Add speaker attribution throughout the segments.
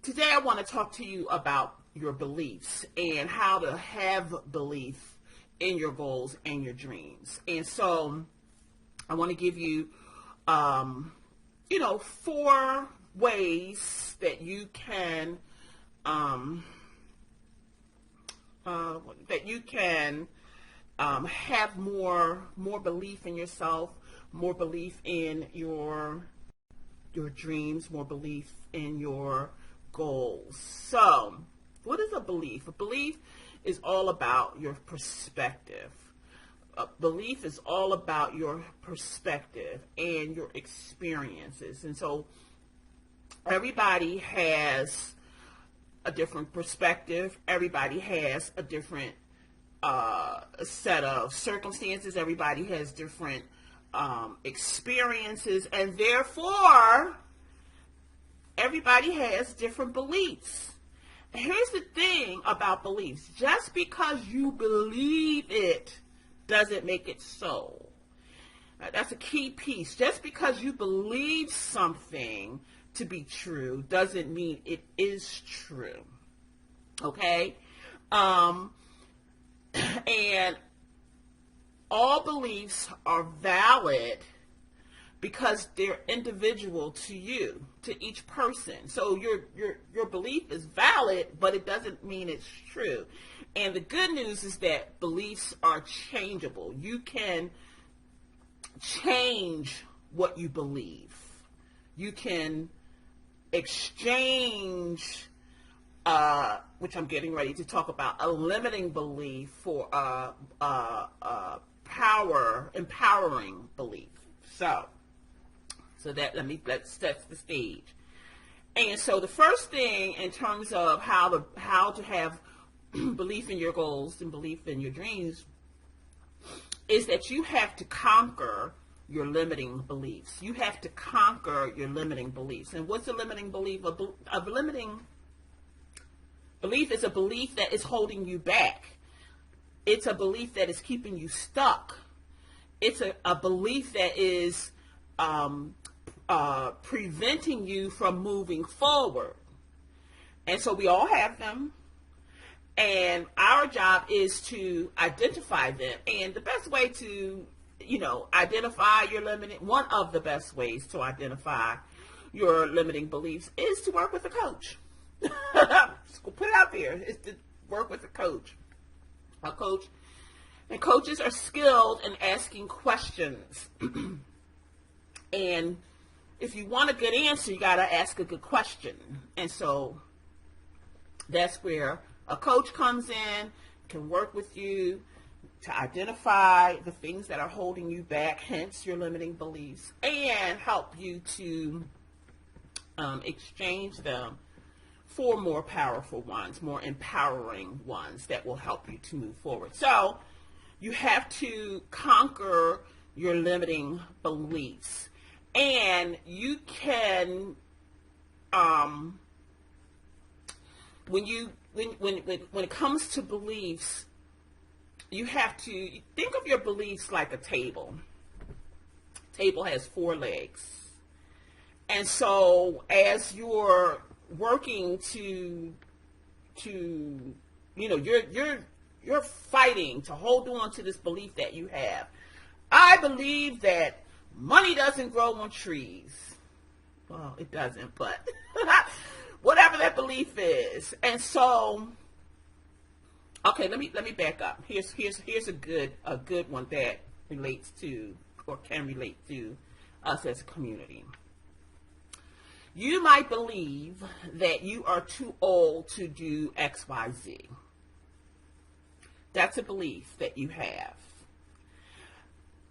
Speaker 1: Today I want to talk to you about your beliefs and how to have belief in your goals and your dreams. And so I want to give you, 4 ways that you can, have more belief in yourself, more belief in your dreams, more belief in your goals. So, what is a belief? A belief is all about your perspective. A belief is all about your perspective and your experiences. And so, everybody has a different perspective. Everybody has a different set of circumstances. Everybody has different experiences, and therefore everybody has different beliefs. Here's the thing about beliefs: just because you believe it doesn't make it so. That's a key piece. Just because you believe something to be true doesn't mean it is true. Okay? And all beliefs are valid because they're individual to you, to each person. So your belief is valid, but it doesn't mean it's true. And the good news is that beliefs are changeable. You can change what you believe. You can exchange, which I'm getting ready to talk about, a limiting belief for empowering belief. So let's set the stage. And so the first thing in terms of how to have belief in your goals and belief in your dreams is that you have to conquer your limiting beliefs. You have to conquer your limiting beliefs. And what's a limiting belief? A limiting belief is a belief that is holding you back. It's a belief that is keeping you stuck. It's a belief that is preventing you from moving forward. And so we all have them. And our job is to identify them. And the best way to, identify your one of the best ways to identify your limiting beliefs is to work with a coach. Just go put it out there. Is to work with a coach. A coach. And coaches are skilled in asking questions. And if you want a good answer, you got to ask a good question. And so that's where a coach comes in, can work with you to identify the things that are holding you back, hence your limiting beliefs, and help you to exchange them for more powerful ones, more empowering ones that will help you to move forward. So you have to conquer your limiting beliefs. And you can, when it comes to beliefs, you have to think of your beliefs like a table. Table has 4 legs. And so as you're working you're fighting to hold on to this belief that you have. I believe that money doesn't grow on trees. Well, it doesn't, but whatever that belief is. And so, okay, let me back up. Here's a good one that relates to or can relate to us as a community. You might believe that you are too old to do XYZ. That's a belief that you have.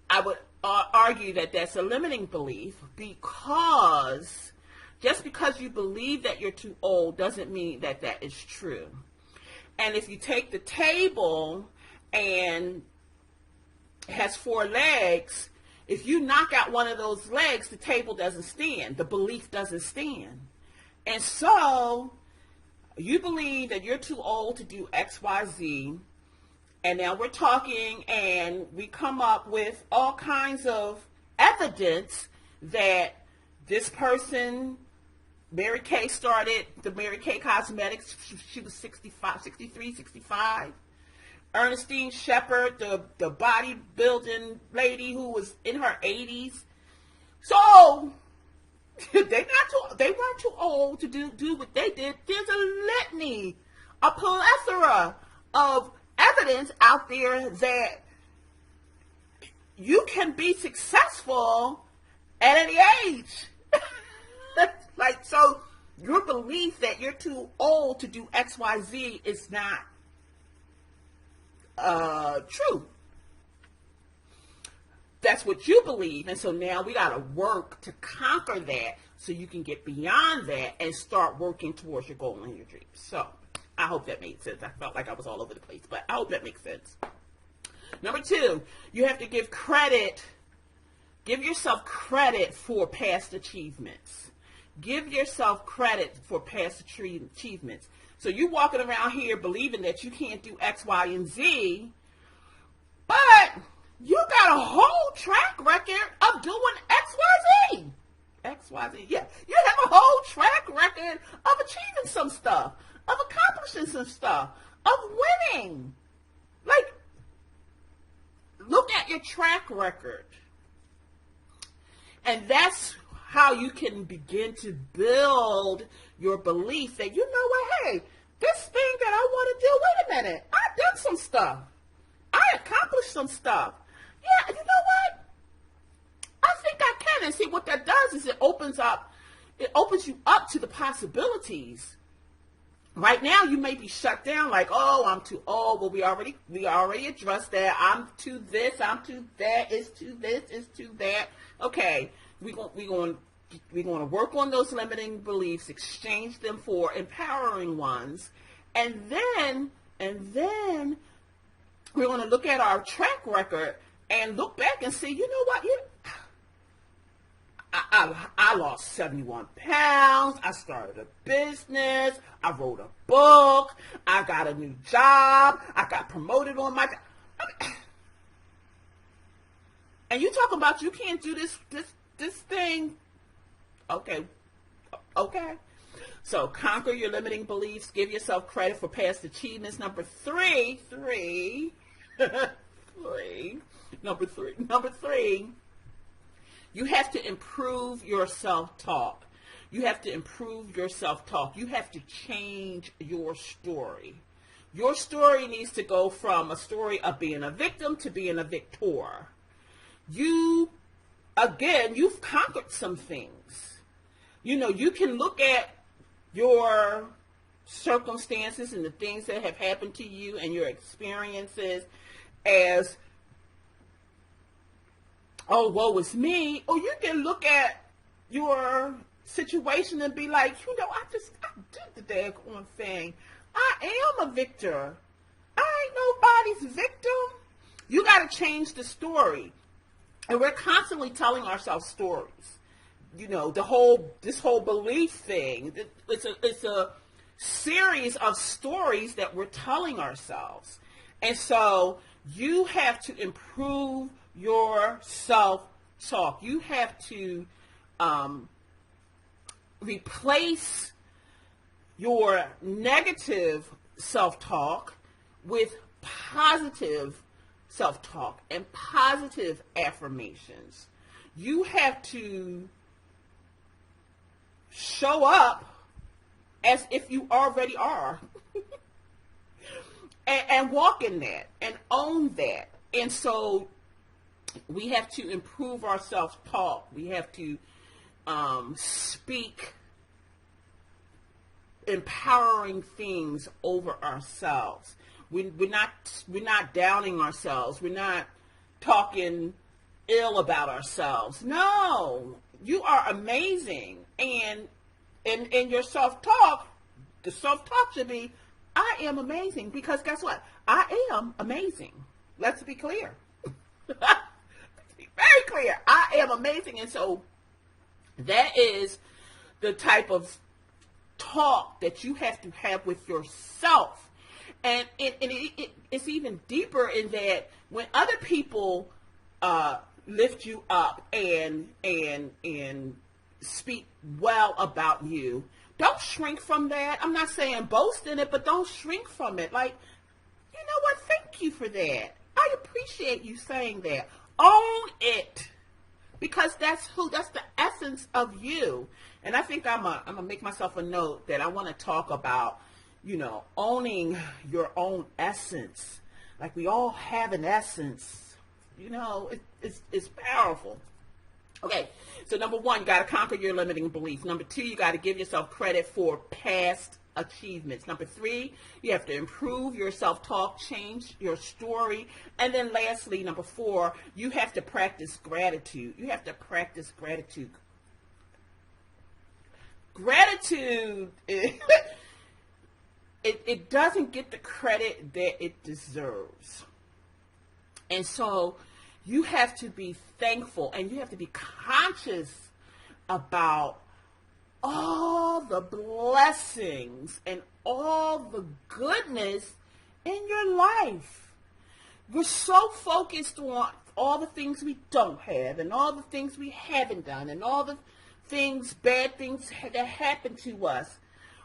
Speaker 1: I would argue that that's a limiting belief, because just because you believe that you're too old doesn't mean that that is true. And if you take the table and it has 4 legs, if you knock out one of those legs, the table doesn't stand. The belief doesn't stand. And so you believe that you're too old to do XYZ. And now we're talking and we come up with all kinds of evidence that this person Mary Kay started the Mary Kay Cosmetics. She was 65, 63, 65. Ernestine Shepherd, the bodybuilding lady who was in her 80s. So they weren't too old to do what they did. There's a litany, a plethora of evidence out there that you can be successful at any age. Like, so your belief that you're too old to do XYZ is not true. That's what you believe. And so now we got to work to conquer that so you can get beyond that and start working towards your goal and your dreams. So I hope that made sense. I felt like I was all over the place, but I hope that makes sense. Number 2, you have to give yourself credit for past achievements. Give yourself credit for past achievements. So you walking around here believing that you can't do X, Y, and Z, but you got a whole track record of doing X, Y, Z. X, Y, Z. Yeah. You have a whole track record of achieving some stuff, of accomplishing some stuff, of winning. Like, look at your track record. And that's how you can begin to build your belief that, you know what, hey, this thing that I want to do, wait a minute, I've done some stuff. I accomplished some stuff. Yeah, you know what? I think I can. And see, what that does is it opens you up to the possibilities. Right now, you may be shut down like, oh, I'm too old. Well, we already addressed that. I'm too this, I'm too that, it's too this, it's too that. Okay, we're going to work on those limiting beliefs, exchange them for empowering ones, and then we're going to look at our track record and look back and see, you know what? I lost 71 pounds. I started a business. I wrote a book. I got a new job. I got promoted on my job. And you talking about you can't do this thing. Okay. So conquer your limiting beliefs. Give yourself credit for past achievements. Number three. Number three. You have to improve your self-talk. You have to improve your self-talk. You have to change your story. Your story needs to go from a story of being a victim to being a victor. You've conquered some things. You know, you can look at your circumstances and the things that have happened to you and your experiences as, oh, woe is me. Or you can look at your situation and be like, you know, I did the daggone thing. I am a victor. I ain't nobody's victim. You got to change the story. And we're constantly telling ourselves stories. You know, this whole belief thing, it's a series of stories that we're telling ourselves. And so you have to improve your self-talk. You have to replace your negative self-talk with positive self-talk and positive affirmations. You have to show up as if you already are and walk in that and own that. And so we have to improve our self-talk. We have to speak empowering things over ourselves. We're not downing ourselves. We're not talking ill about ourselves. No, you are amazing. And in your self-talk, the self-talk should be, I am amazing. Because guess what? I am amazing. Let's be clear. Let's be very clear. I am amazing. And so that is the type of talk that you have to have with yourself. And it's even deeper in that when other people lift you up and speak well about you, don't shrink from that. I'm not saying boast in it, but don't shrink from it. Like, you know what? Thank you for that. I appreciate you saying that. Own it. Because that's the essence of you. And I think I'm gonna make myself a note that I want to talk about, owning your own essence. Like, we all have an essence. It's powerful. Okay, so number one, you got to conquer your limiting beliefs. Number two, you got to give yourself credit for past achievements. Number three, you have to improve your self-talk, change your story. And then lastly, number four, you have to practice gratitude. You have to practice gratitude. Gratitude, it doesn't get the credit that it deserves. And so you have to be thankful, and you have to be conscious about all the blessings and all the goodness in your life. We're so focused on all the things we don't have, and all the things we haven't done, and all the bad things that happen to us.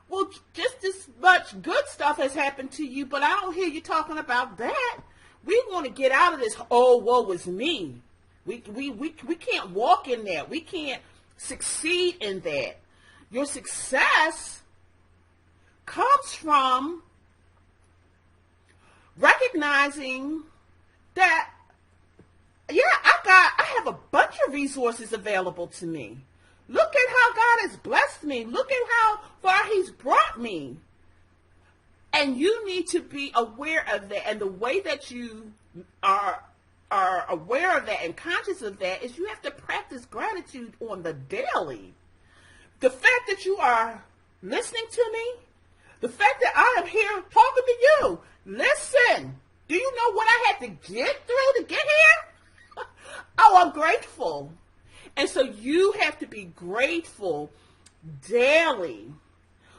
Speaker 1: Well, just as much good stuff has happened to you, but I don't hear you talking about that. We want to get out of this, oh, woe is me. We can't walk in that. We can't succeed in that. Your success comes from recognizing that, yeah, I have a bunch of resources available to me. Look at how God has blessed me. Look at how far He's brought me. And you need to be aware of that. And the way that you are aware of that and conscious of that is you have to practice gratitude on the daily. The fact that you are listening to me, the fact that I am here talking to you, listen, do you know what I had to get through to get here? Oh, I'm grateful. And so you have to be grateful daily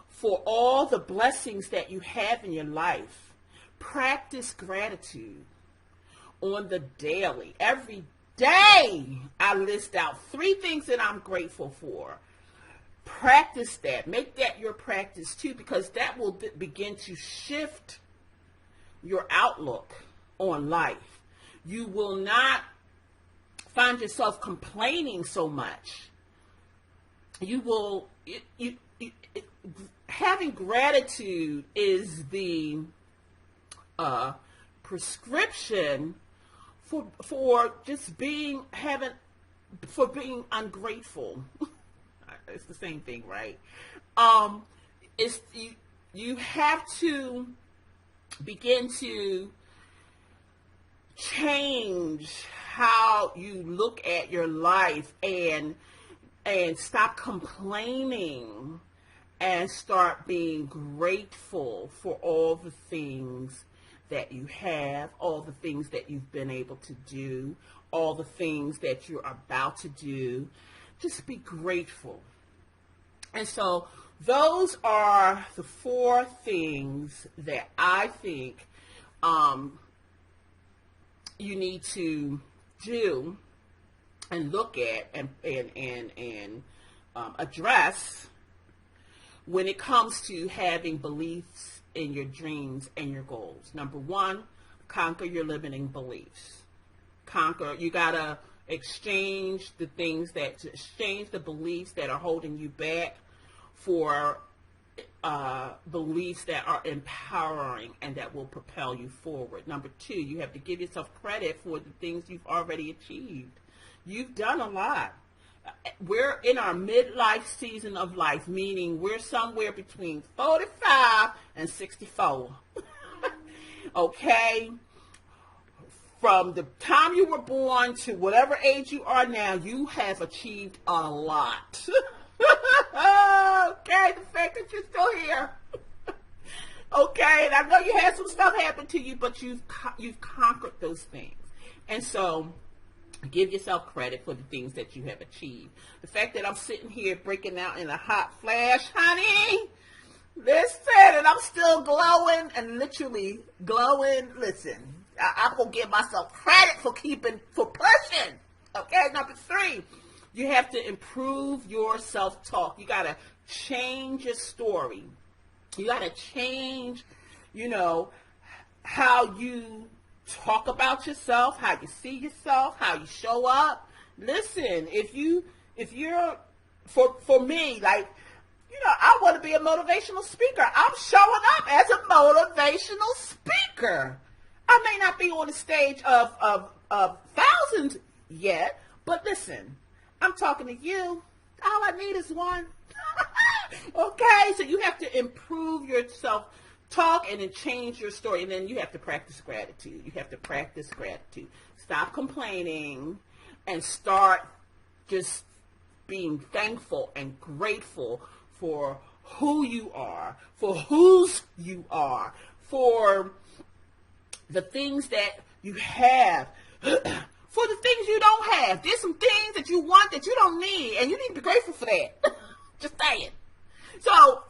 Speaker 1: for all the blessings that you have in your life. Practice gratitude on the daily. Every day I list out 3 things that I'm grateful for. Practice that. Make that your practice too, because that will begin to shift your outlook on life. You will not find yourself complaining so much. You will, having gratitude is the prescription for just being ungrateful. It's the same thing, right? You have to begin to change how you look at your life and stop complaining and start being grateful for all the things that you have, all the things that you've been able to do, all the things that you're about to do. Just be grateful. And so those are the 4 things that I think you need to do and look at and address when it comes to having beliefs in your dreams and your goals. Number 1, conquer your limiting beliefs. You gotta exchange the beliefs that are holding you back for beliefs that are empowering and that will propel you forward. Number 2, you have to give yourself credit for the things you've already achieved. You've done a lot. We're in our midlife season of life, meaning we're somewhere between 45 and 64. Okay? From the time you were born to whatever age you are now, you have achieved a lot. Okay, the fact that you're still here. Okay, and I know you had some stuff happen to you, but you've conquered those things. And so give yourself credit for the things that you have achieved. The fact that I'm sitting here breaking out in a hot flash, honey, listen, and I'm still glowing and literally glowing. Listen, I'm going to give myself credit for pushing. Okay, number 3, you have to improve your self-talk. You got to change your story. You got to change, how you talk about yourself, how you see yourself, how you show up. Listen, if you're, for me, like, I want to be a motivational speaker. I'm showing up as a motivational speaker. I may not be on the stage of thousands yet, but listen, I'm talking to you. All I need is one. Okay, so you have to improve your self-talk and then change your story. And then you have to practice gratitude. You have to practice gratitude. Stop complaining and start just being thankful and grateful for who you are, for whose you are, for the things that you have, for the things you don't have. There's some things that you want that you don't need, and you need to be grateful for that. Just saying. So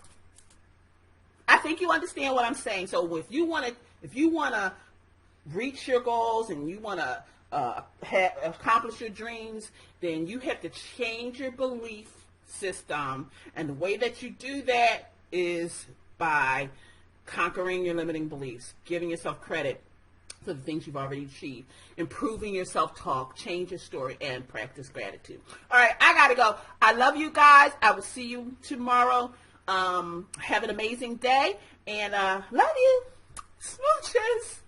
Speaker 1: I think you understand what I'm saying. So if you want to reach your goals and you want to accomplish your dreams, then you have to change your belief system. And the way that you do that is by conquering your limiting beliefs, giving yourself credit for the things you've already achieved, improving your self-talk, change your story, and practice gratitude. All right, I got to go. I love you guys. I will see you tomorrow. Have an amazing day, and love you. Smooches.